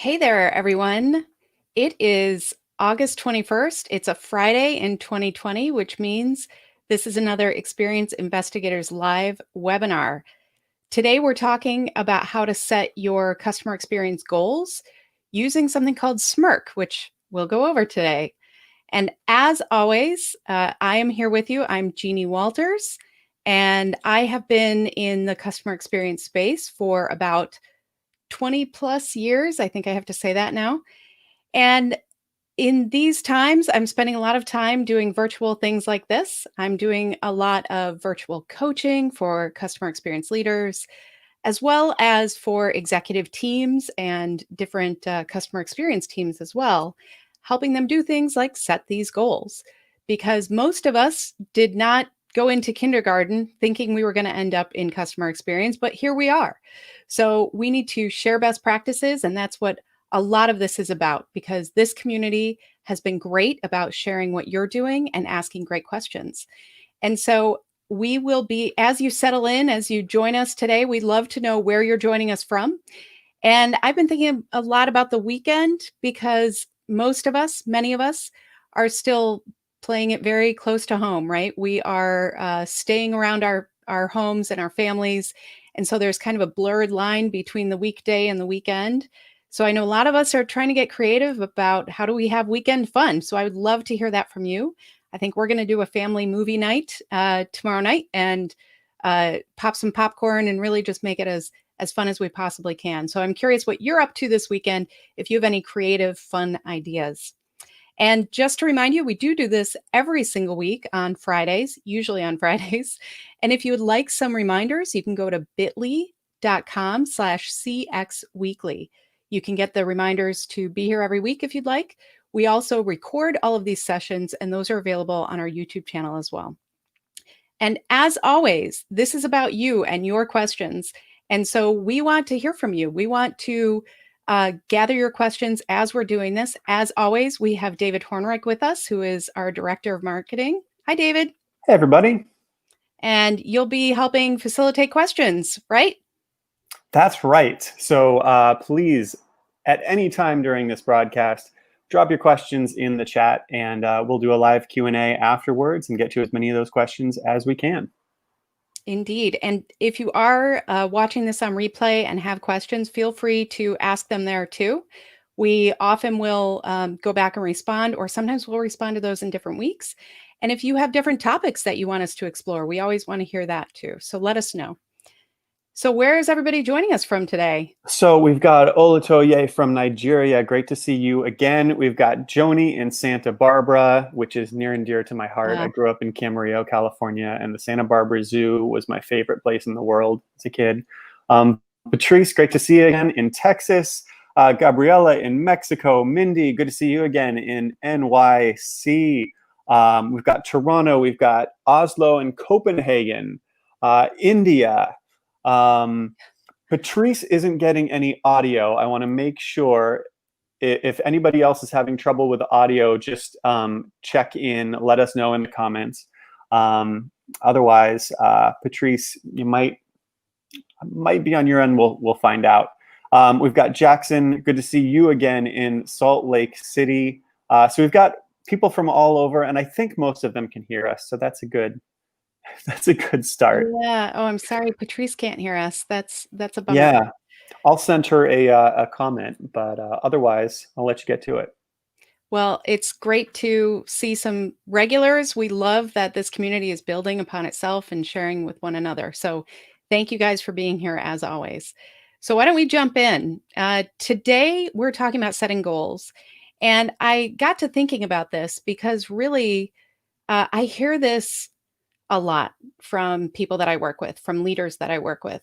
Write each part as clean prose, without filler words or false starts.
Hey there, everyone. It is August 21st. It's a Friday in 2020, which means this is another Experience Investigators Live webinar. Today, we're talking about how to set your customer experience goals using something called SMIRC, which we'll go over today. And as always, I am here with you. I'm Jeannie Walters, and I have been in the customer experience space for about 20 plus years. I think I have to say that now. And in these times, I'm spending a lot of time doing virtual things like this. I'm doing a lot of virtual coaching for customer experience leaders, as well as for executive teams and different customer experience teams as well, helping them do things like set these goals. Because most of us did not go into kindergarten thinking we were going to end up in customer experience, but here we are. So we need to share best practices, and that's what a lot of this is about, because this community has been great about sharing what you're doing and asking great questions. And so we will be, as you settle in, as you join us today, we'd love to know where you're joining us from. And I've been thinking a lot about the weekend because most of us, many of us, are still playing it very close to home, right? We are staying around our homes and our families. And so there's kind of a blurred line between the weekday and the weekend. So I know a lot of us are trying to get creative about how do we have weekend fun. So I would love to hear that from you. I think we're going to do a family movie night tomorrow night and pop some popcorn and really just make it as fun as we possibly can. So I'm curious what you're up to this weekend, if you have any creative, fun ideas. And just to remind you, we do this every single week on Fridays, usually on Fridays. And if you would like some reminders, you can go to bit.ly.com/cxweekly. You can get the reminders to be here every week if you'd like. We also record all of these sessions, and those are available on our YouTube channel as well. And as always, this is about you and your questions. And so we want to hear from you. We want to gather your questions as we're doing this. As always, we have David Hornreich with us, who is our Director of Marketing. Hi, David. Hey, everybody. And you'll be helping facilitate questions, right? That's right. So please, at any time during this broadcast, drop your questions in the chat, and we'll do a live Q&A afterwards and get to as many of those questions as we can. Indeed. And if you are watching this on replay and have questions, feel free to ask them there too. We often will go back and respond, or sometimes we'll respond to those in different weeks. And if you have different topics that you want us to explore, we always want to hear that too. So let us know. So where is everybody joining us from today? So we've got Olatoye from Nigeria. Great to see you again. We've got Joni in Santa Barbara, which is near and dear to my heart. I grew up in Camarillo, California, and the Santa Barbara Zoo was my favorite place in the world as a kid. Patrice, great to see you again in Texas. Gabriela in Mexico. Mindy, good to see you again in NYC. We've got Toronto. We've got Oslo and Copenhagen. India. Patrice isn't getting any audio. I want to make sure if anybody else is having trouble with the audio, just check in, let us know in the comments. Otherwise, Patrice, you might be on your end. We'll find out. We've got Jackson. Good to see you again in Salt Lake City. So we've got people from all over, and I think most of them can hear us. So that's a good start. Yeah. Oh, I'm sorry, Patrice can't hear us. That's a bummer. Yeah, I'll send her a comment, but otherwise, I'll let you get to it. Well, it's great to see some regulars. We love that this community is building upon itself and sharing with one another. So thank you guys for being here as always. So why don't we jump in? Today, we're talking about setting goals. And I got to thinking about this because really, I hear this a lot from people that I work with, from leaders that I work with.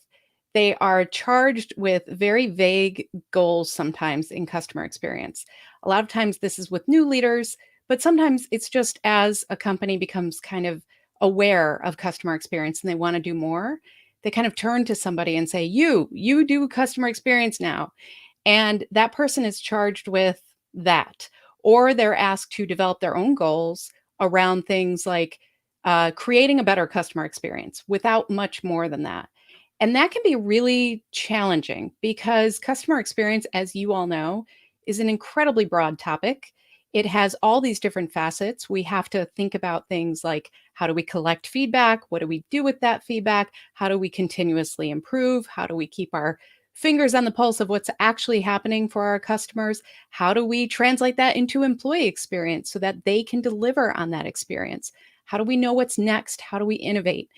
They are charged with very vague goals sometimes in customer experience. A lot of times this is with new leaders, but sometimes it's just as a company becomes kind of aware of customer experience and they want to do more, they kind of turn to somebody and say, you do customer experience now. And that person is charged with that. Or they're asked to develop their own goals around things like creating a better customer experience without much more than that. And that can be really challenging because customer experience, as you all know, is an incredibly broad topic. It has all these different facets. We have to think about things like how do we collect feedback? What do we do with that feedback? How do we continuously improve? How do we keep our fingers on the pulse of what's actually happening for our customers? How do we translate that into employee experience so that they can deliver on that experience? How do we know what's next? How do we innovate?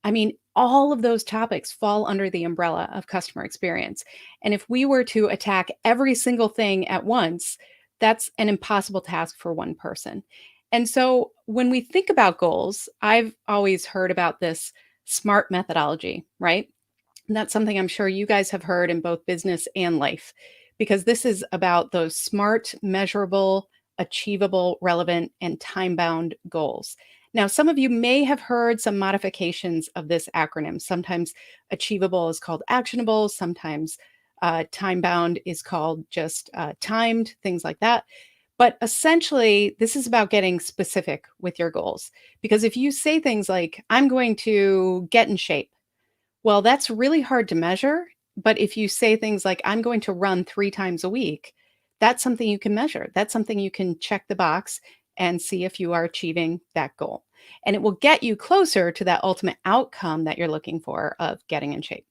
I mean, all of those topics fall under the umbrella of customer experience. And if we were to attack every single thing at once, that's an impossible task for one person. And so when we think about goals, I've always heard about this SMART methodology, right? And that's something I'm sure you guys have heard in both business and life, because this is about those smart, measurable, achievable, relevant, and time bound goals. Now, some of you may have heard some modifications of this acronym. Sometimes achievable is called actionable, sometimes time bound is called just timed, things like that. But essentially, this is about getting specific with your goals. Because if you say things like, I'm going to get in shape, well, that's really hard to measure. But if you say things like, I'm going to run 3 times a week, that's something you can measure. That's something you can check the box and see if you are achieving that goal. And it will get you closer to that ultimate outcome that you're looking for of getting in shape.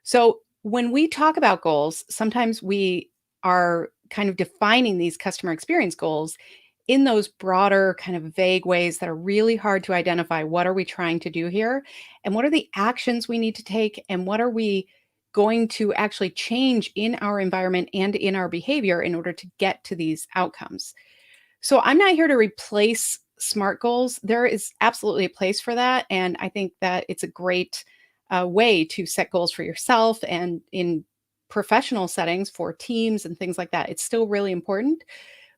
So when we talk about goals, sometimes we are kind of defining these customer experience goals in those broader kind of vague ways that are really hard to identify. What are we trying to do here? And what are the actions we need to take? And what are we going to actually change in our environment and in our behavior in order to get to these outcomes? So I'm not here to replace SMART goals. There is absolutely a place for that. And I think that it's a great way to set goals for yourself and in professional settings for teams and things like that. It's still really important.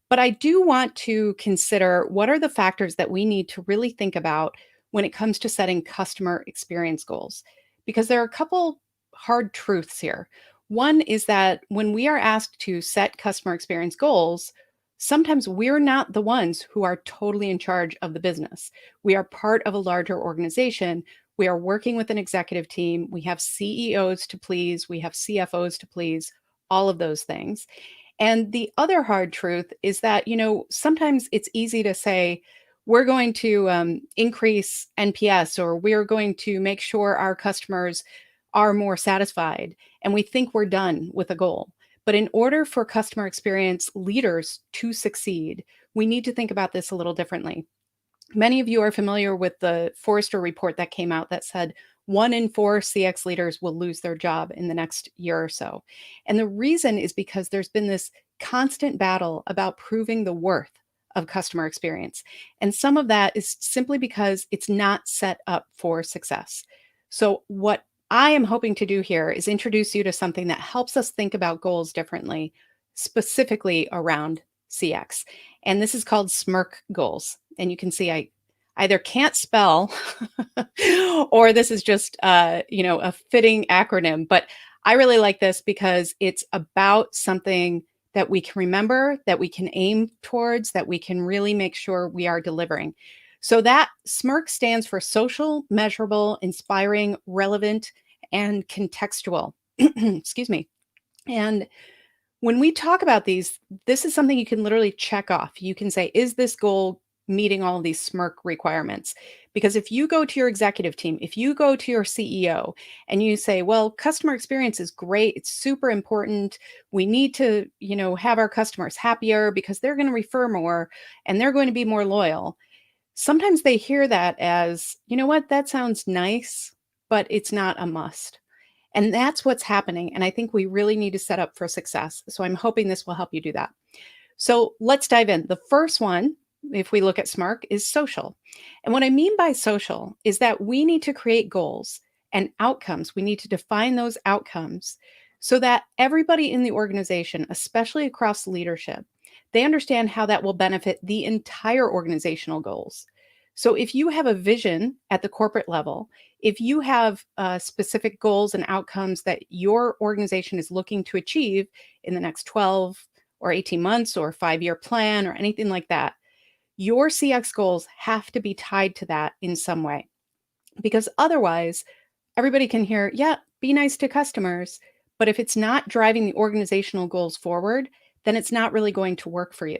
But I do want to consider what are the factors that we need to really think about when it comes to setting customer experience goals, because there are a couple hard truths here. One is that when we are asked to set customer experience goals, sometimes we're not the ones who are totally in charge of the business. We are part of a larger organization. We are working with an executive team. We have CEOs to please. We have CFOs to please, all of those things. And the other hard truth is that, sometimes it's easy to say, we're going to increase NPS, or we're going to make sure our customers are more satisfied. And we think we're done with a goal. But in order for customer experience leaders to succeed, we need to think about this a little differently. Many of you are familiar with the Forrester report that came out that said 1 in 4 CX leaders will lose their job in the next year or so. And the reason is because there's been this constant battle about proving the worth of customer experience. And some of that is simply because it's not set up for success. So, what I am hoping to do here is introduce you to something that helps us think about goals differently, specifically around CX. And this is called SMIRC goals. And you can see I either can't spell or this is just a fitting acronym. But I really like this because it's about something that we can remember, that we can aim towards, that we can really make sure we are delivering. So that SMIRC stands for social, measurable, inspiring, relevant, and contextual. Excuse me. And when we talk about these, this is something you can literally check off. You can say, is this goal meeting all of these SMIRC requirements? Because if you go to your executive team, if you go to your CEO and you say, well, customer experience is great, it's super important. We need to, have our customers happier because they're going to refer more and they're going to be more loyal. Sometimes they hear that as, you know what, that sounds nice, but it's not a must. And that's what's happening. And I think we really need to set up for success. So I'm hoping this will help you do that. So let's dive in. The first one, if we look at SMARC, is social. And what I mean by social is that we need to create goals and outcomes. We need to define those outcomes so that everybody in the organization, especially across leadership, they understand how that will benefit the entire organizational goals. So if you have a vision at the corporate level, if you have specific goals and outcomes that your organization is looking to achieve in the next 12 or 18 months or 5-year plan or anything like that, your CX goals have to be tied to that in some way. Because otherwise, everybody can hear, yeah, be nice to customers, but if it's not driving the organizational goals forward, then it's not really going to work for you.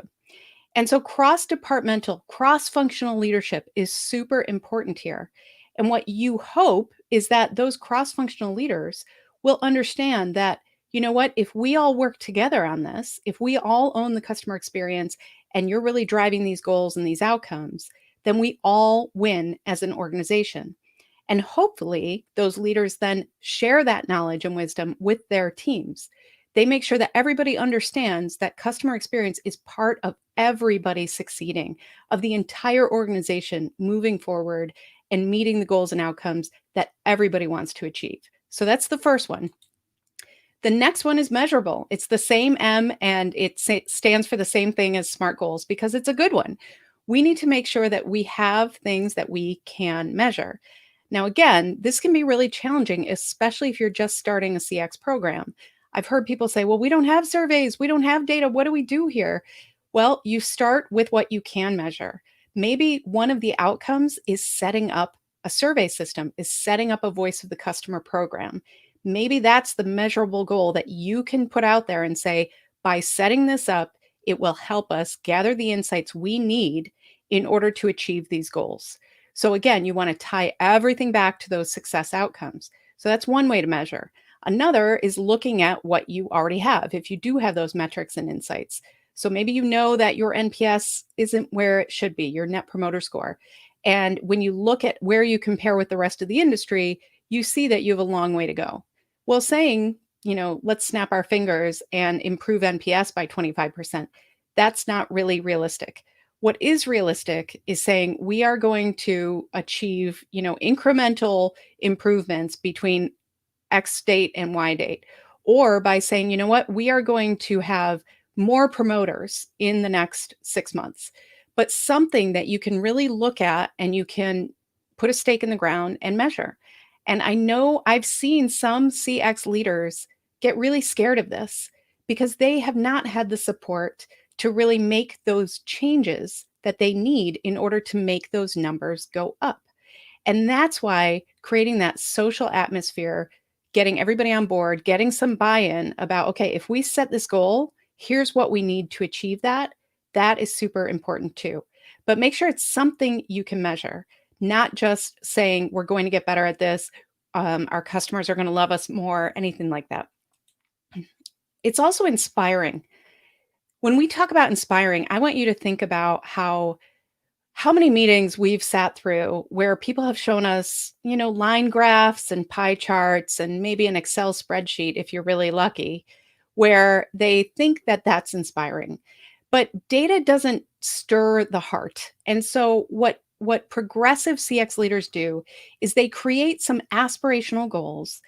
And so cross-departmental, cross-functional leadership is super important here. And what you hope is that those cross-functional leaders will understand that, you know what, if we all work together on this, if we all own the customer experience and you're really driving these goals and these outcomes, then we all win as an organization. And hopefully, those leaders then share that knowledge and wisdom with their teams. They make sure that everybody understands that customer experience is part of everybody succeeding, of the entire organization moving forward and meeting the goals and outcomes that everybody wants to achieve. So that's the first one. The next one is measurable. It's the same M and it stands for the same thing as SMART goals because it's a good one. We need to make sure that we have things that we can measure. Now, again, this can be really challenging, especially if you're just starting a CX program. I've heard people say, well, we don't have surveys, we don't have data. What do we do here? Well, you start with what you can measure. Maybe one of the outcomes is setting up a survey system, is setting up a voice of the customer program. Maybe that's the measurable goal that you can put out there and say, by setting this up, it will help us gather the insights we need in order to achieve these goals. So again, you want to tie everything back to those success outcomes. So that's one way to measure. Another is looking at what you already have, if you do have those metrics and insights. So maybe you know that your NPS isn't where it should be, your net promoter score. And when you look at where you compare with the rest of the industry, you see that you have a long way to go. Well, saying, let's snap our fingers and improve NPS by 25%, that's not really realistic. What is realistic is saying we are going to achieve, incremental improvements between X date and Y date, or by saying, you know what, we are going to have more promoters in the next 6 months, but something that you can really look at and you can put a stake in the ground and measure. And I know I've seen some CX leaders get really scared of this because they have not had the support to really make those changes that they need in order to make those numbers go up. And that's why creating that social atmosphere, getting everybody on board, getting some buy-in about, okay, if we set this goal, here's what we need to achieve that. That is super important too. But make sure it's something you can measure, not just saying we're going to get better at this. Our customers are going to love us more, anything like that. It's also inspiring. When we talk about inspiring, I want you to think about how many meetings we've sat through where people have shown us, line graphs and pie charts and maybe an Excel spreadsheet, if you're really lucky, where they think that that's inspiring. But data doesn't stir the heart. And so what progressive CX leaders do is they create some aspirational goals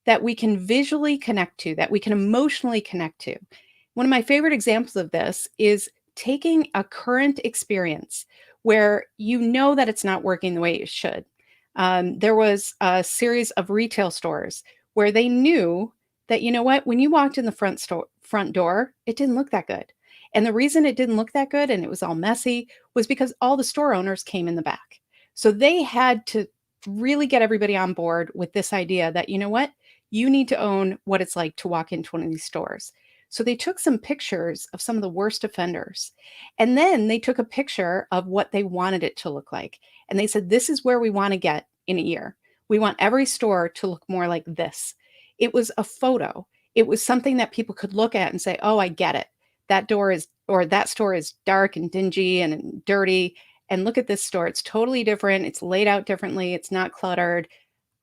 that we can visually connect to, that we can emotionally connect to. One of my favorite examples of this is taking a current experience where you know that it's not working the way it should. There was a series of retail stores where they knew that, when you walked in the front door, it didn't look that good. And the reason it didn't look that good and it was all messy was because all the store owners came in the back. So they had to really get everybody on board with this idea that, you need to own what it's like to walk into one of these stores. So they took some pictures of some of the worst offenders. And then they took a picture of what they wanted it to look like. And they said, this is where we want to get in a year. We want every store to look more like this. It was a photo. It was something that people could look at and say, oh, I get it. That store is dark and dingy and dirty. And look at this store. It's totally different. It's laid out differently. It's not cluttered.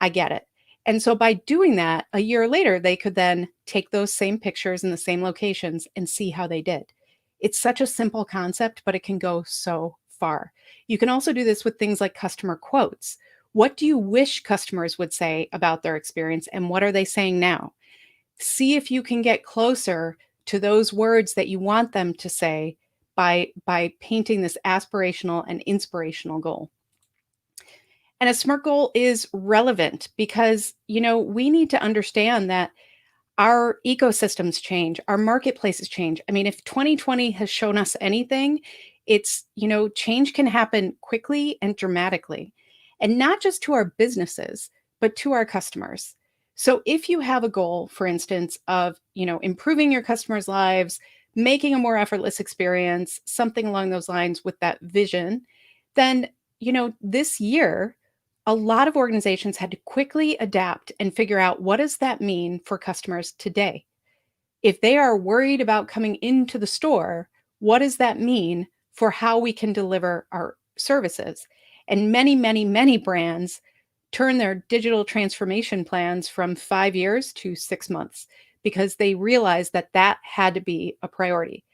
I get it. And so by doing that, a year later, they could then take those same pictures in the same locations and see how they did. It's such a simple concept, but it can go so far. You can also do this with things like customer quotes. What do you wish customers would say about their experience, and what are they saying now? See if you can get closer to those words that you want them to say by painting this aspirational and inspirational goal. And a SMIRC goal is relevant because, we need to understand that our ecosystems change, our marketplaces change. I mean, if 2020 has shown us anything, it's, change can happen quickly and dramatically, and not just to our businesses, but to our customers. So if you have a goal, for instance, of, improving your customers' lives, making a more effortless experience, something along those lines with that vision, then, this year, a lot of organizations had to quickly adapt and figure out what does that mean for customers today? If they are worried about coming into the store, what does that mean for how we can deliver our services? And many, many, many brands turn their digital transformation plans from 5 years to 6 months because they realized that that had to be a priority.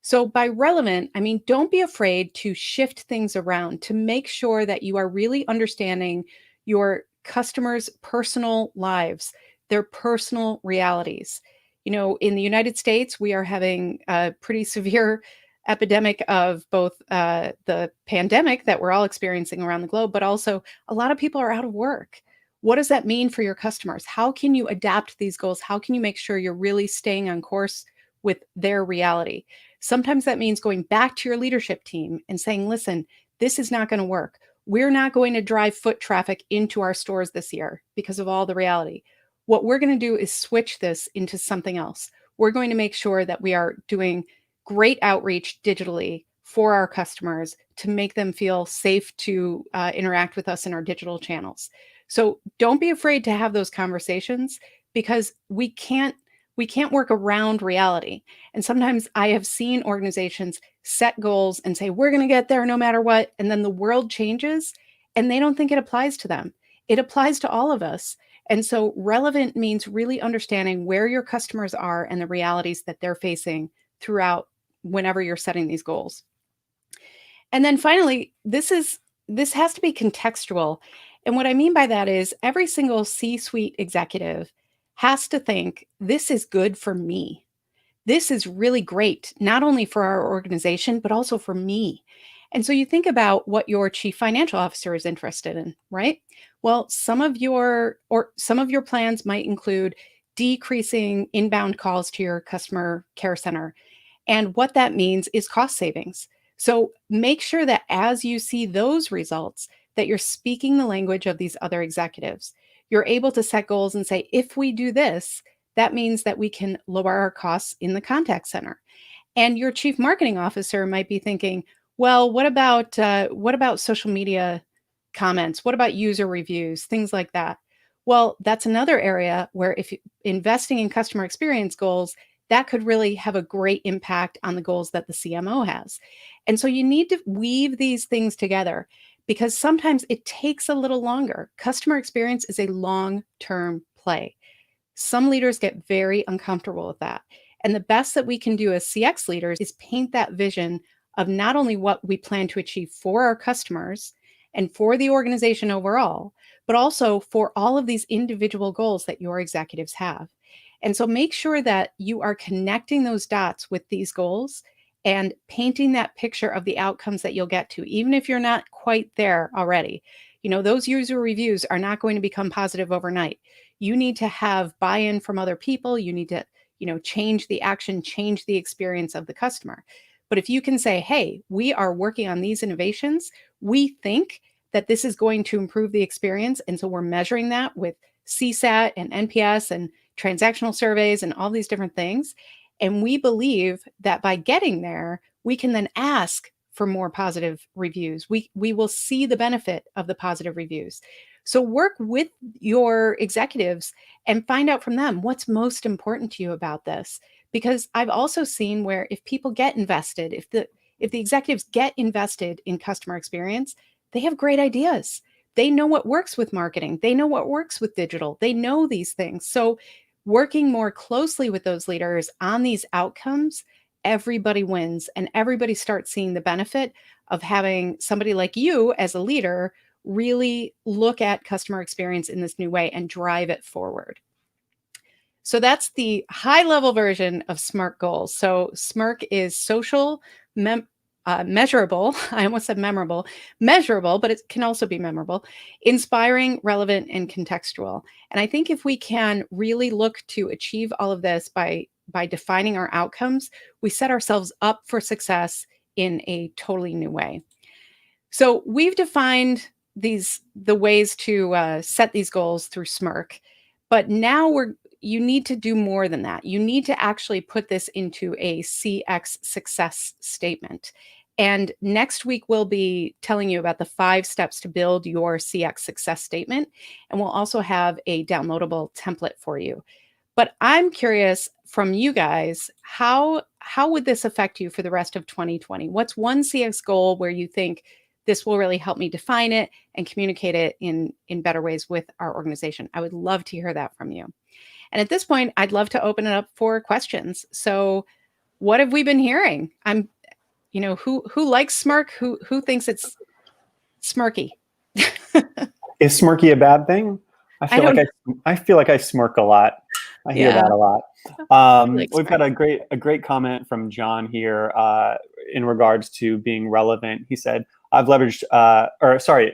So, by relevant, I mean, don't be afraid to shift things around to make sure that you are really understanding your customers' personal lives, their personal realities. In the United States, we are having a pretty severe epidemic of both the pandemic that we're all experiencing around the globe, but also a lot of people are out of work. What does that mean for your customers? How can you adapt these goals? How can you make sure you're really staying on course with their reality? Sometimes that means going back to your leadership team and saying, listen, this is not going to work. We're not going to drive foot traffic into our stores this year because of all the reality. What we're going to do is switch this into something else. We're going to make sure that we are doing great outreach digitally for our customers to make them feel safe to interact with us in our digital channels. So don't be afraid to have those conversations because we can't work around reality. And sometimes I have seen organizations set goals and say, we're going to get there no matter what. And then the world changes and they don't think it applies to them. It applies to all of us. And so relevant means really understanding where your customers are and the realities that they're facing throughout whenever you're setting these goals. And then finally, this has to be contextual. And what I mean by that is every single C-suite executive has to think this is good for me. This is really great, not only for our organization, but also for me. And so you think about what your chief financial officer is interested in, right? Well, some of your plans might include decreasing inbound calls to your customer care center. And what that means is cost savings. So make sure that as you see those results, that you're speaking the language of these other executives. You're able to set goals and say, if we do this, that means that we can lower our costs in the contact center. And your chief marketing officer might be thinking, well, what about social media comments? What about user reviews? Things like that. Well, that's another area where if investing in customer experience goals, that could really have a great impact on the goals that the CMO has. And so you need to weave these things together because sometimes it takes a little longer. Customer experience is a long-term play. Some leaders get very uncomfortable with that. And the best that we can do as CX leaders is paint that vision of not only what we plan to achieve for our customers and for the organization overall, but also for all of these individual goals that your executives have. And so make sure that you are connecting those dots with these goals and painting that picture of the outcomes that you'll get to, even if you're not quite there already. Those user reviews are not going to become positive overnight. You need to have buy-in from other people. You need to, change the action, change the experience of the customer. But if you can say, hey, we are working on these innovations, we think that this is going to improve the experience. And so we're measuring that with CSAT and NPS and transactional surveys and all these different things. And we believe that by getting there, we can then ask for more positive reviews. We will see the benefit of the positive reviews. So work with your executives and find out from them what's most important to you about this. Because I've also seen where if people get invested, if the executives get invested in customer experience, they have great ideas. They know what works with marketing. They know what works with digital. They know these things. So working more closely with those leaders on these outcomes, everybody wins and everybody starts seeing the benefit of having somebody like you as a leader really look at customer experience in this new way and drive it forward. So that's the high level version of SMIRC goals. So SMIRC is social, measurable. I almost said memorable, measurable, but it can also be memorable, inspiring, relevant, and contextual. And I think if we can really look to achieve all of this by defining our outcomes, we set ourselves up for success in a totally new way. So we've defined the ways to set these goals through SMIRC. But now you need to do more than that. You need to actually put this into a CX success statement. And next week, we'll be telling you about the 5 steps to build your CX success statement. And we'll also have a downloadable template for you. But I'm curious from you guys, how would this affect you for the rest of 2020? What's one CX goal where you think this will really help me define it and communicate it in better ways with our organization? I would love to hear that from you. And at this point, I'd love to open it up for questions. So what have we been hearing? Who likes SMIRC? Who thinks it's smirky? Is smirky a bad thing? I feel like I smirk a lot. I hear that a lot. We've got a great comment from John here in regards to being relevant. He said, I've leveraged,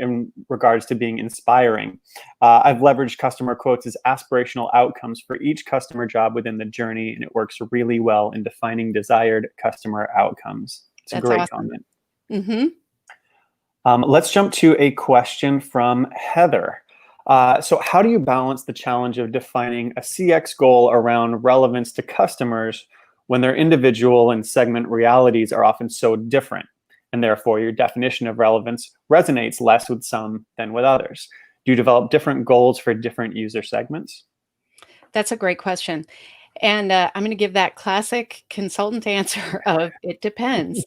in regards to being inspiring. I've leveraged customer quotes as aspirational outcomes for each customer job within the journey, and it works really well in defining desired customer outcomes. It's a great comment. Mm-hmm. Let's jump to a question from Heather. So how do you balance the challenge of defining a CX goal around relevance to customers when their individual and segment realities are often so different, and therefore your definition of relevance resonates less with some than with others? Do you develop different goals for different user segments? That's a great question. And I'm going to give that classic consultant answer of it depends.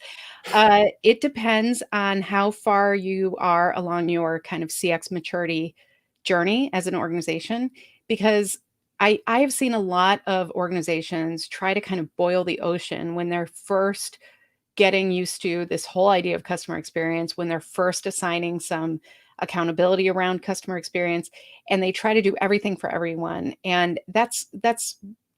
It depends on how far you are along your kind of CX maturity journey as an organization, because I have seen a lot of organizations try to kind of boil the ocean when they're first getting used to this whole idea of customer experience, when they're first assigning some accountability around customer experience, and they try to do everything for everyone. And that's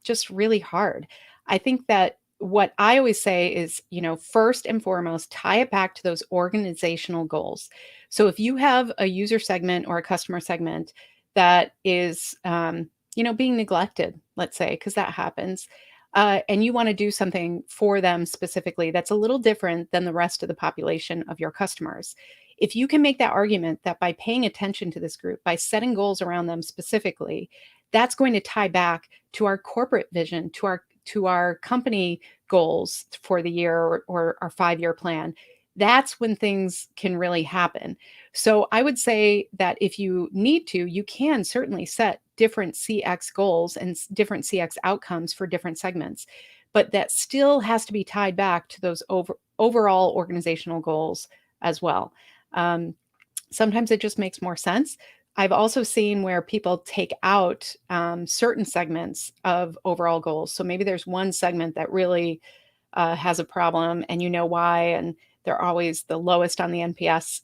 just really hard. I think that what I always say is, first and foremost, tie it back to those organizational goals. So if you have a user segment or a customer segment that is, being neglected, let's say, because that happens, and you want to do something for them specifically that's a little different than the rest of the population of your customers. If you can make that argument that by paying attention to this group, by setting goals around them specifically, that's going to tie back to our corporate vision, to our company goals for the year or our 5-year plan. That's when things can really happen. So I would say that if you need to, you can certainly set different CX goals and different CX outcomes for different segments, but that still has to be tied back to those overall organizational goals as well. Sometimes it just makes more sense. I've also seen where people take out certain segments of overall goals. So maybe there's one segment that really has a problem, and you know why, and they're always the lowest on the NPS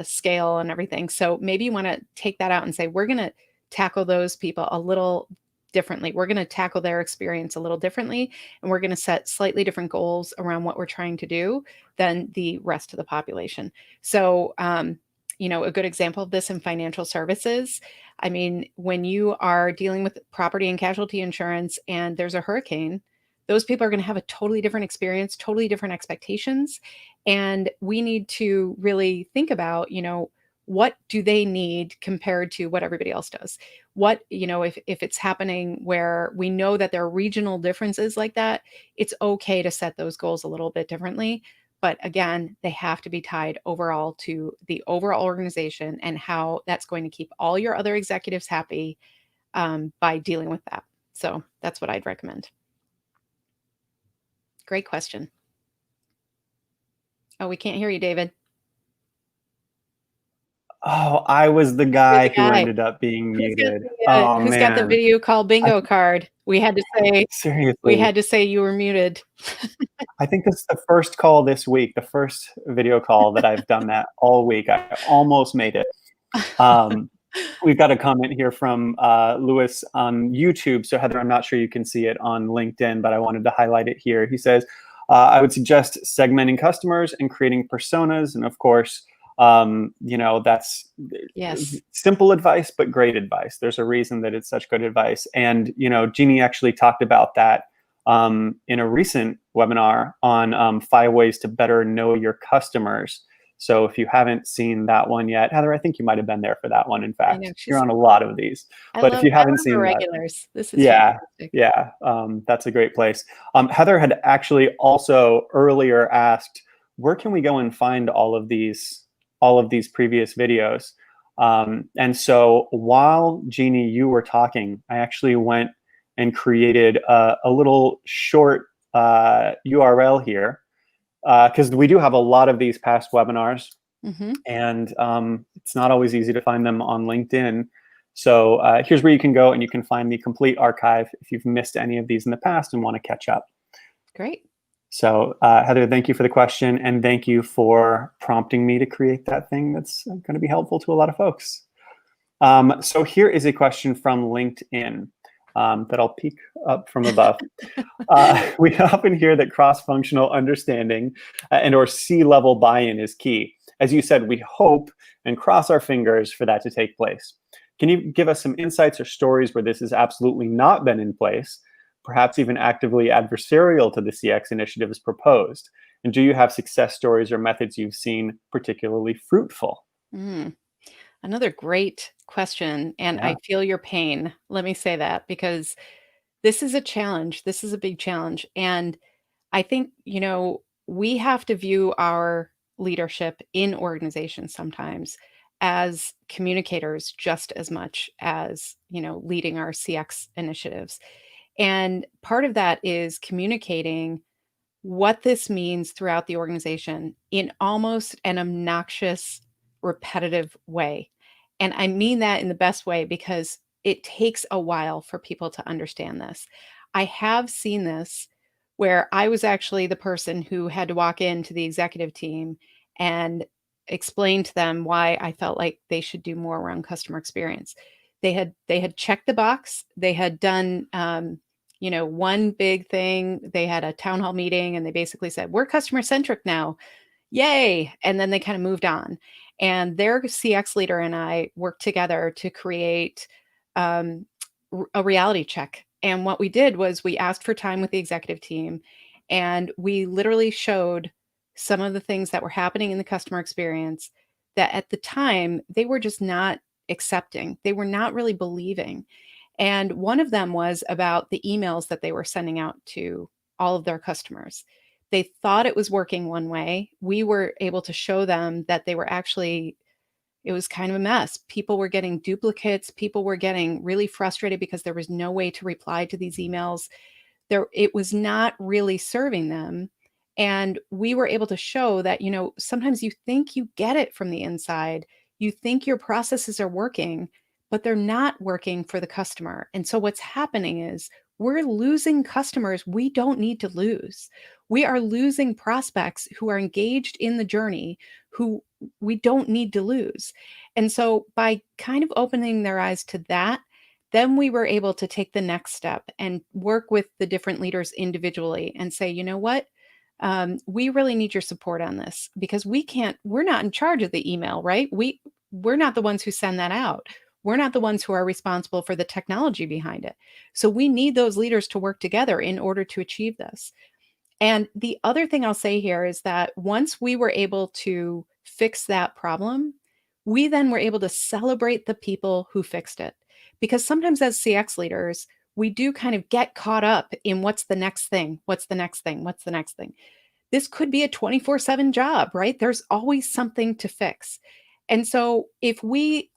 scale and everything. So maybe you want to take that out and say, we're going to tackle those people a little differently. We're going to tackle their experience a little differently, and we're going to set slightly different goals around what we're trying to do than the rest of the population. So, a good example of this in financial services, I mean, when you are dealing with property and casualty insurance and there's a hurricane, those people are going to have a totally different experience, totally different expectations. And we need to really think about, what do they need compared to what everybody else does? What, if it's happening where we know that there are regional differences like that, it's okay to set those goals a little bit differently. But again, they have to be tied overall to the overall organization and how that's going to keep all your other executives happy by dealing with that. So that's what I'd recommend. Great question. Oh, we can't hear you, David. Oh, I was the guy who ended up being muted. Who's got the video call bingo card? We had to say, seriously, we had to say you were muted. I think this is the first call this week, the first video call that I've done that all week. I almost made it. We've got a comment here from Lewis on YouTube. So Heather, I'm not sure you can see it on LinkedIn, but I wanted to highlight it here. He says, I would suggest segmenting customers and creating personas. And of course, that's simple advice, but great advice. There's a reason that it's such good advice. And, Jeannie actually talked about that in a recent webinar on 5 ways to better know your customers. So if you haven't seen that one yet, Heather, I think you might have been there for that one. In I know fact, you're she's. on a lot of these. I But if love you I haven't love the seen that, regulars. This is yeah, fantastic. yeah, that's a great place. Heather had actually also earlier asked, where can we go and find all of these previous videos? And so while Jeannie, you were talking, I actually went and created a little short URL here because we do have a lot of these past webinars, and it's not always easy to find them on LinkedIn. So here's where you can go and you can find the complete archive if you've missed any of these in the past and want to catch up. Great. So Heather, thank you for the question, and thank you for prompting me to create that thing that's going to be helpful to a lot of folks. So here is a question from LinkedIn that I'll peek up from above. We often hear that cross-functional understanding and or C-level buy-in is key. As you said, we hope and cross our fingers for that to take place. Can you give us some insights or stories where this has absolutely not been in place, perhaps even actively adversarial to the CX initiatives proposed? And do you have success stories or methods you've seen particularly fruitful? Another great question. And Yeah. I feel your pain. Let me say that, because this is a challenge. This is a big challenge. And I think, we have to view our leadership in organizations sometimes as communicators just as much as, leading our CX initiatives. And part of that is communicating what this means throughout the organization in almost an obnoxious, repetitive way. And I mean that in the best way, because it takes a while for people to understand this. I have seen this where I was actually the person who had to walk into the executive team and explain to them why I felt like they should do more around customer experience. They had checked the box. They had done one big thing. They had a town hall meeting and they basically said, we're customer centric now. Yay. And then they kind of moved on. And their CX leader and I worked together to create um, a reality check. And what we did was we asked for time with the executive team, and we literally showed some of the things that were happening in the customer experience that at the time they were just not accepting. They were not really believing. And one of them was about the emails that they were sending out to all of their customers. They thought it was working one way. We were able to show them that they were actually, it was kind of a mess. People were getting duplicates. People were getting really frustrated because there was no way to reply to these emails. It was not really serving them. And we were able to show that, sometimes you think you get it from the inside. You think your processes are working, but they're not working for the customer. And so what's happening is we're losing customers we don't need to lose. We are losing prospects who are engaged in the journey, who we don't need to lose. And so by kind of opening their eyes to that, then we were able to take the next step and work with the different leaders individually and say, you know what? We really need your support on this, because we're not in charge of the email, right? We're not the ones who send that out. We're not the ones who are responsible for the technology behind it. So we need those leaders to work together in order to achieve this. And the other thing I'll say here is that once we were able to fix that problem, we then were able to celebrate the people who fixed it. Because sometimes as CX leaders, we do kind of get caught up in what's the next thing, what's the next thing, what's the next thing. This could be a 24/7 job, right? There's always something to fix. And so if we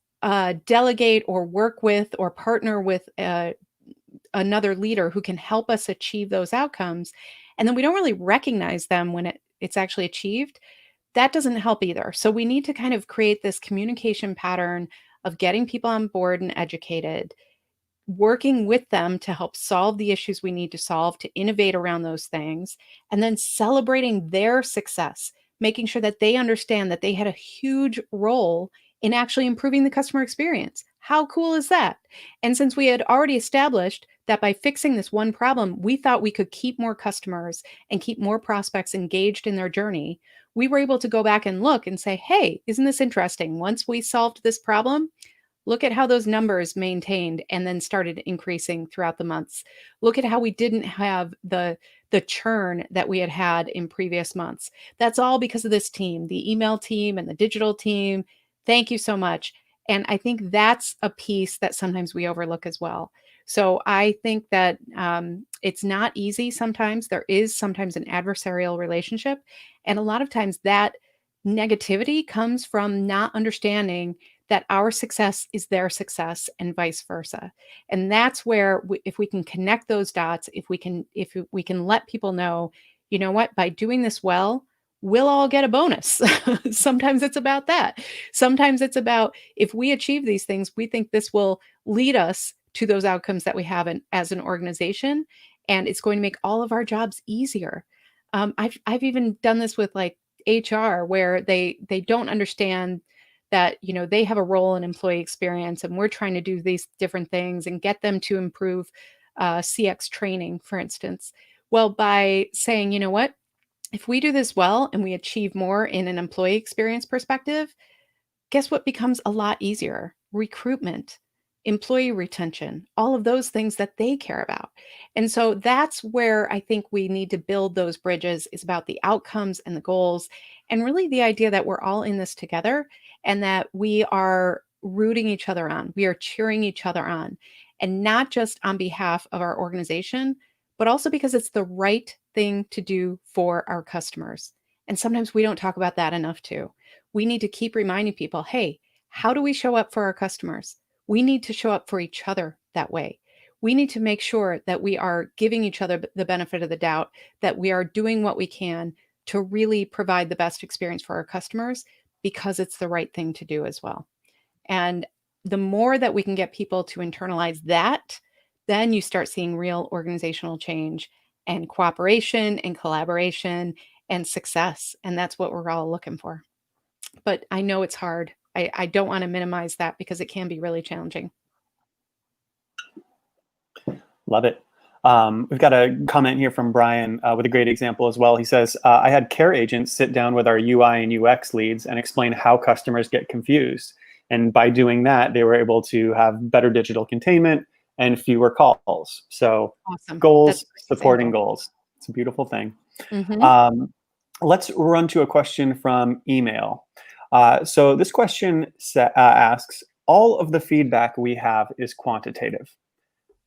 delegate or work with or partner with another leader who can help us achieve those outcomes, and then we don't really recognize them when it's actually achieved, that doesn't help either. So we need to kind of create this communication pattern of getting people on board and educated, working with them to help solve the issues we need to solve, to innovate around those things, and then celebrating their success, making sure that they understand that they had a huge role in actually improving the customer experience. How cool is that? And since we had already established that by fixing this one problem, we thought we could keep more customers and keep more prospects engaged in their journey, we were able to go back and look and say, hey, isn't this interesting? Once we solved this problem, Look at how those numbers maintained and then started increasing throughout the months. Look at how we didn't have the churn that we had had in previous months. That's all because of this team, the email team and the digital team. Thank you so much. And I think that's a piece that sometimes we overlook as well. So I think that it's not easy sometimes. There is sometimes an adversarial relationship. And a lot of times that negativity comes from not understanding that our success is their success and vice versa. And that's where if we can connect those dots, if we can let people know, you know what, by doing this well, we'll all get a bonus. Sometimes it's about that. Sometimes it's about if we achieve these things, we think this will lead us to those outcomes that we have as an organization, and it's going to make all of our jobs easier. I've even done this with like HR, where they don't understand that they have a role in employee experience, and we're trying to do these different things and get them to improve CX training, for instance. Well, by saying, you know what, if we do this well and we achieve more in an employee experience perspective, guess what becomes a lot easier? Recruitment, employee retention, all of those things that they care about. And so that's where I think we need to build those bridges, is about the outcomes and the goals, and really the idea that we're all in this together and that we are rooting each other on. We are cheering each other on, and not just on behalf of our organization, but also because it's the right thing to do for our customers. And sometimes we don't talk about that enough too. We need to keep reminding people, hey, how do we show up for our customers? We need to show up for each other that way. We need to make sure that we are giving each other the benefit of the doubt, that we are doing what we can to really provide the best experience for our customers, because it's the right thing to do as well. And the more that we can get people to internalize that, then you start seeing real organizational change and cooperation and collaboration and success. And that's what we're all looking for. But I know it's hard. I don't want to minimize that because it can be really challenging. Love it. We've got a comment here from Brian with a great example as well. He says, I had care agents sit down with our UI and UX leads and explain how customers get confused. And by doing that, they were able to have better digital containment and fewer calls. So Awesome. goals, That's a great supporting example. goals. It's a beautiful thing. Mm-hmm. Let's run to a question from email. So this question asks, all of the feedback we have is quantitative.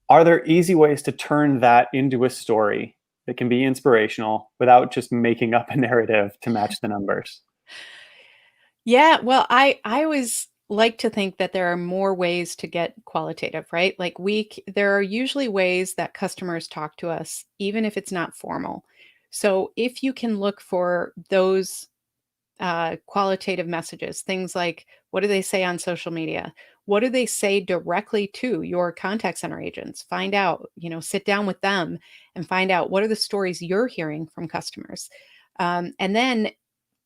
Are there easy ways to turn that into a story that can be inspirational without just making up a narrative to match the numbers? Yeah, well, I always like to think that there are more ways to get qualitative, right? Like there are usually ways that customers talk to us, even if it's not formal. So if you can look for those qualitative messages, things like what do they say on social media? What do they say directly to your contact center agents? Find out, sit down with them and find out what are the stories you're hearing from customers. And then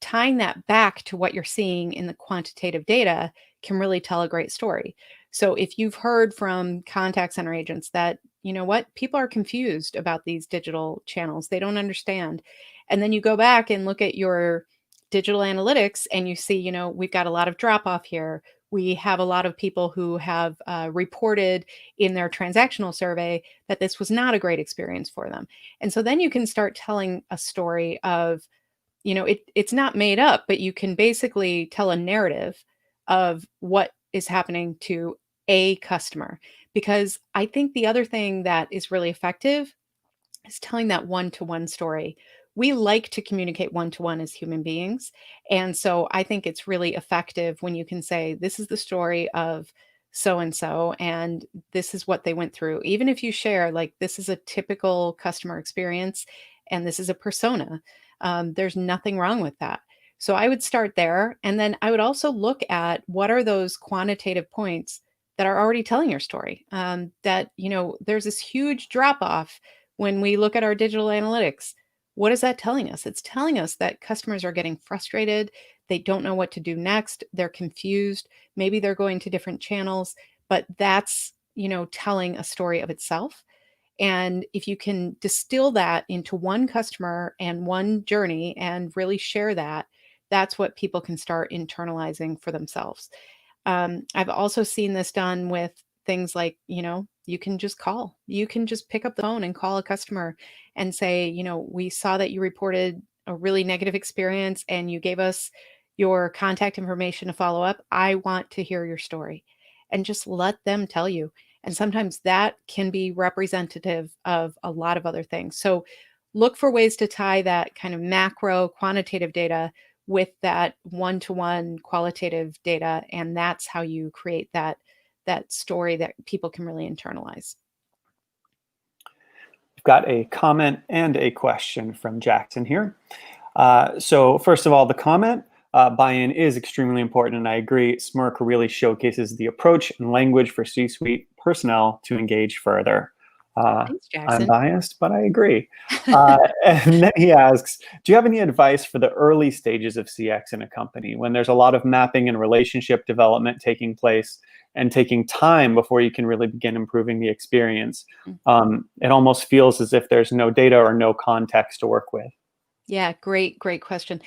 tying that back to what you're seeing in the quantitative data can really tell a great story. So if you've heard from contact center agents that, you know what, people are confused about these digital channels, they don't understand. And then you go back and look at your digital analytics and you see, we've got a lot of drop off here. We have a lot of people who have reported in their transactional survey that this was not a great experience for them. And so then you can start telling a story of, it's not made up, but you can basically tell a narrative of what is happening to a customer. Because I think the other thing that is really effective is telling that one-to-one story. We like to communicate one-to-one as human beings. And so I think it's really effective when you can say, this is the story of so and so, and this is what they went through. Even if you share, like, this is a typical customer experience and this is a persona, there's nothing wrong with that. So I would start there. And then I would also look at what are those quantitative points that are already telling your story. There's this huge drop off when we look at our digital analytics. What is that telling us? It's telling us that customers are getting frustrated. They don't know what to do next. They're confused. Maybe they're going to different channels, but that's, telling a story of itself. And if you can distill that into one customer and one journey and really share that, that's what people can start internalizing for themselves. I've also seen this done with things like, you can just call. You can just pick up the phone and call a customer and say, we saw that you reported a really negative experience and you gave us your contact information to follow up. I want to hear your story, and just let them tell you. And sometimes that can be representative of a lot of other things. So look for ways to tie that kind of macro quantitative data with that one-to-one qualitative data, and that's how you create that story that people can really internalize. We've got a comment and a question from Jackson here. So first of all, the comment, buy-in is extremely important, and I agree. SMIRC really showcases the approach and language for C-suite personnel to engage further. Thanks, I'm Jackson. biased, but I agree. And then he asks, do you have any advice for the early stages of CX in a company when there's a lot of mapping and relationship development taking place and taking time before you can really begin improving the experience? It almost feels as if there's no data or no context to work with. Yeah, great question.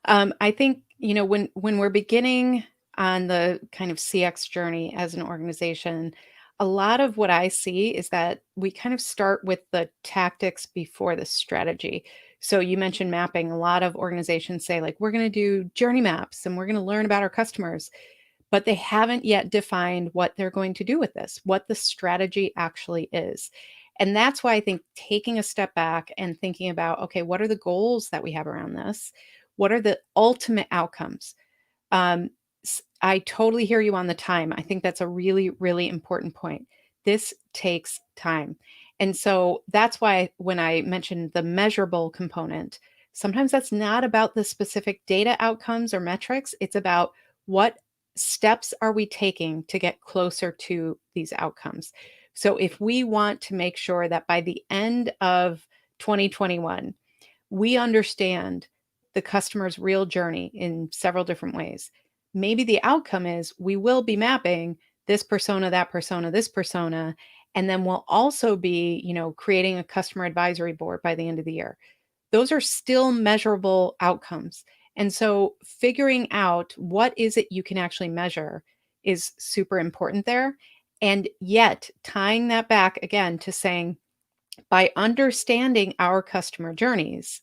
I think, when we're beginning on the kind of CX journey as an organization, a lot of what I see is that we kind of start with the tactics before the strategy. So you mentioned mapping. A lot of organizations say, like, we're going to do journey maps and we're going to learn about our customers, but they haven't yet defined what they're going to do with this, what the strategy actually is. And that's why I think taking a step back and thinking about, okay, what are the goals that we have around this? What are the ultimate outcomes? I totally hear you on the time. I think that's a really, really important point. This takes time. And so that's why when I mentioned the measurable component, sometimes that's not about the specific data outcomes or metrics. It's about what steps are we taking to get closer to these outcomes. So if we want to make sure that by the end of 2021, we understand the customer's real journey in several different ways. Maybe the outcome is we will be mapping this persona, that persona, this persona, and then we'll also be, creating a customer advisory board by the end of the year. Those are still measurable outcomes. And so figuring out what is it you can actually measure is super important there. And yet tying that back again to saying, by understanding our customer journeys,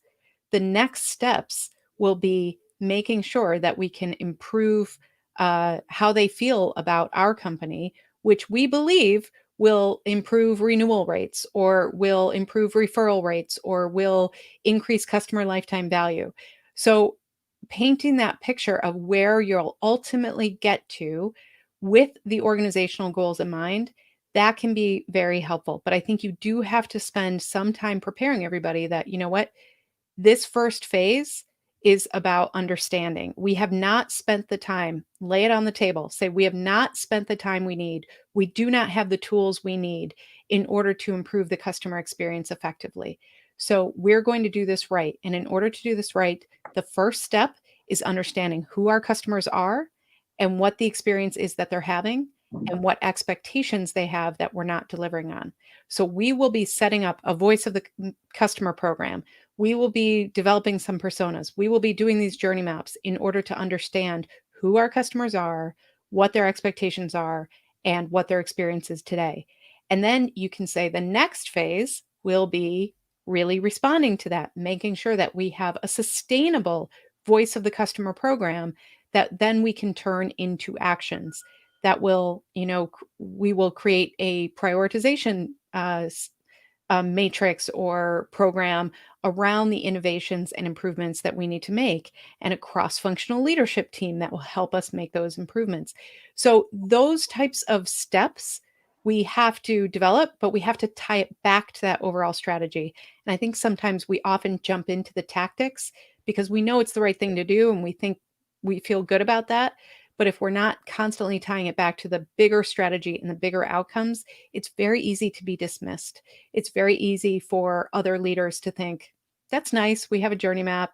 the next steps will be making sure that we can improve how they feel about our company, which we believe will improve renewal rates or will improve referral rates or will increase customer lifetime value. So, painting that picture of where you'll ultimately get to with the organizational goals in mind, that can be very helpful. But I think you do have to spend some time preparing everybody that, what, this first phase is about understanding. We have not spent the time, lay it on the table, say, we have not spent the time we need. We do not have the tools we need in order to improve the customer experience effectively. So we're going to do this right. And in order to do this right, the first step is understanding who our customers are and what the experience is that they're having and what expectations they have that we're not delivering on. So we will be setting up a voice of the customer program. We will be developing some personas. We will be doing these journey maps in order to understand who our customers are, what their expectations are, and what their experience is today. And then you can say the next phase will be really responding to that, making sure that we have a sustainable voice of the customer program that then we can turn into actions that will, we will create a prioritization matrix or program around the innovations and improvements that we need to make, and a cross-functional leadership team that will help us make those improvements. So those types of steps we have to develop, but we have to tie it back to that overall strategy. And I think sometimes we often jump into the tactics because we know it's the right thing to do and we think we feel good about that. But if we're not constantly tying it back to the bigger strategy and the bigger outcomes, it's very easy to be dismissed. It's very easy for other leaders to think, that's nice. We have a journey map.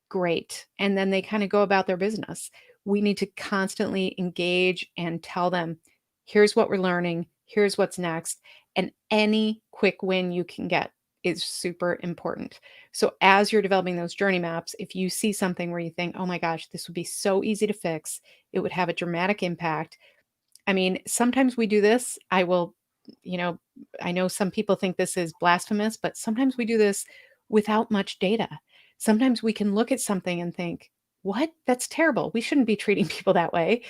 Great. And then they kind of go about their business. We need to constantly engage and tell them, here's what we're learning. Here's what's next. And any quick win you can get is super important. So as you're developing those journey maps, if you see something where you think, oh my gosh, this would be so easy to fix, it would have a dramatic impact. I mean, sometimes we do this. You know, I know some people think this is blasphemous, but sometimes we do this without much data. Sometimes we can look at something and think, what? That's terrible. We shouldn't be treating people that way.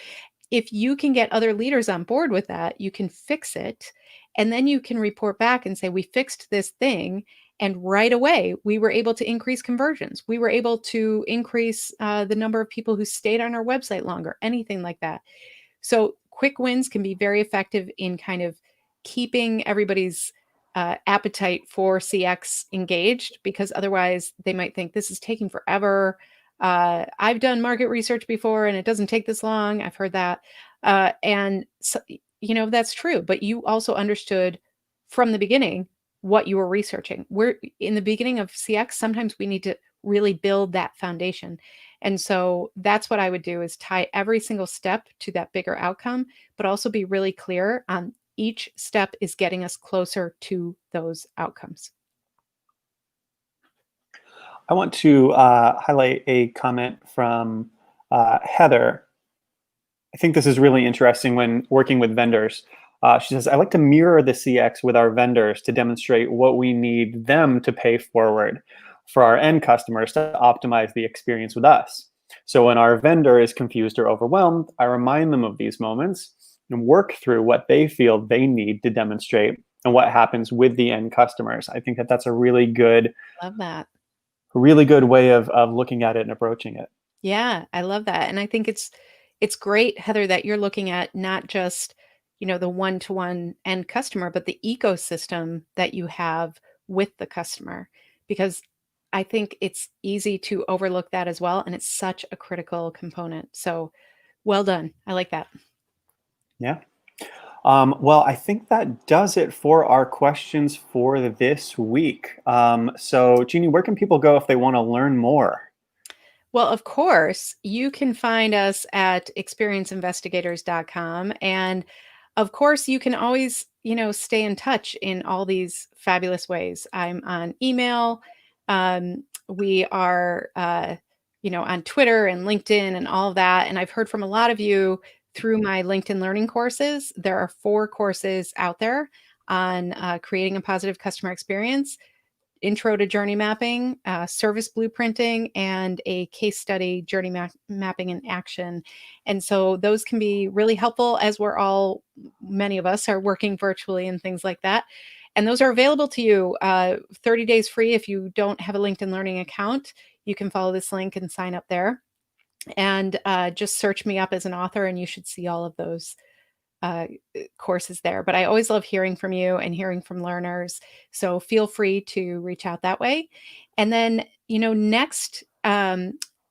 If you can get other leaders on board with that, you can fix it. And then you can report back and say, we fixed this thing. And right away, we were able to increase conversions. We were able to increase the number of people who stayed on our website longer, anything like that. So quick wins can be very effective in kind of keeping everybody's appetite for CX engaged, because otherwise they might think this is taking forever. I've done market research before and it doesn't take this long. I've heard that. And, so, that's true. But you also understood from the beginning what you were researching. We're in the beginning of CX, sometimes we need to really build that foundation. And so that's what I would do, is tie every single step to that bigger outcome, but also be really clear on each step is getting us closer to those outcomes. I want to highlight a comment from Heather. I think this is really interesting when working with vendors. She says, I like to mirror the CX with our vendors to demonstrate what we need them to pay forward for our end customers to optimize the experience with us. So when our vendor is confused or overwhelmed, I remind them of these moments and work through what they feel they need to demonstrate and what happens with the end customers. I think that that's a Love that. really good way of looking at it and approaching it. Yeah, I love that. And I think it's great, Heather, that you're looking at not just, the one-to-one end customer, but the ecosystem that you have with the customer, because I think it's easy to overlook that as well. And it's such a critical component. So well done. I like that. Yeah. Well, I think that does it for our questions for this week. So, Jeannie, where can people go if they want to learn more? Well, of course, you can find us at experienceinvestigators.com. And of course, you can always, stay in touch in all these fabulous ways. I'm on email. We are, on Twitter and LinkedIn and all of that. And I've heard from a lot of you through my LinkedIn learning courses. There are 4 courses out there on creating a positive customer experience: intro to journey mapping, service blueprinting, and a case study, journey mapping in action. And so those can be really helpful, as many of us are working virtually and things like that. And those are available to you 30 days free. If you don't have a LinkedIn Learning account, you can follow this link and sign up there. And just search me up as an author, and you should see all of those courses there. But I always love hearing from you and hearing from learners. So feel free to reach out that way. And then,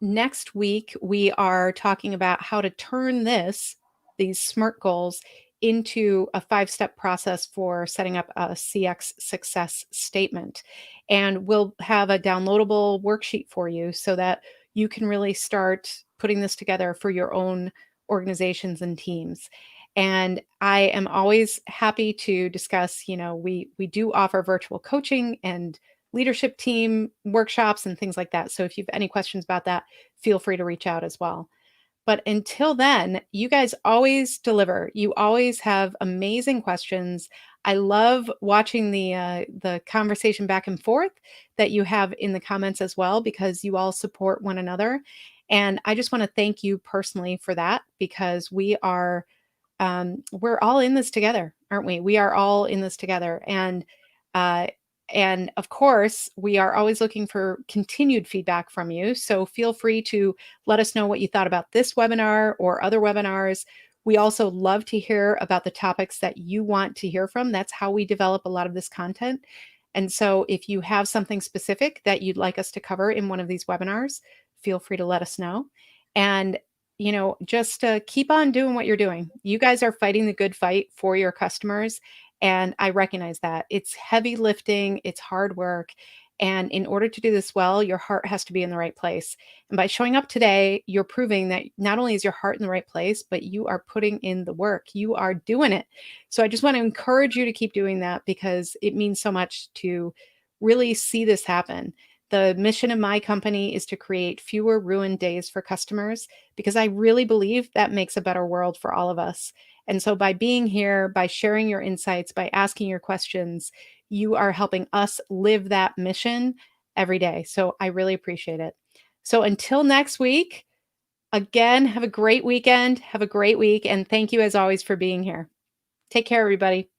next week, we are talking about how to turn these SMIRC goals into a 5-step process for setting up a CX success statement. And we'll have a downloadable worksheet for you so that you can really start putting this together for your own organizations and teams. And I am always happy to discuss, we do offer virtual coaching and leadership team workshops and things like that. So if you have any questions about that, feel free to reach out as well. But until then, you guys always deliver. You always have amazing questions. I love watching the conversation back and forth that you have in the comments as well, because you all support one another. And I just want to thank you personally for that, because we're all in this together, aren't we? We are all in this together. And of course, we are always looking for continued feedback from you. So feel free to let us know what you thought about this webinar or other webinars. We also love to hear about the topics that you want to hear from. That's how we develop a lot of this content. And so if you have something specific that you'd like us to cover in one of these webinars, feel free to let us know. And just keep on doing what you're doing. You guys are fighting the good fight for your customers. And I recognize that it's heavy lifting, it's hard work. And in order to do this well, your heart has to be in the right place. And by showing up today, you're proving that not only is your heart in the right place, but you are putting in the work. You are doing it. So I just want to encourage you to keep doing that, because it means so much to really see this happen. The mission of my company is to create fewer ruined days for customers because I really believe that makes a better world for all of us. And so by being here, by sharing your insights, by asking your questions, you are helping us live that mission every day. So I really appreciate it. So until next week, again, have a great weekend, have a great week, and thank you as always for being here. Take care, everybody.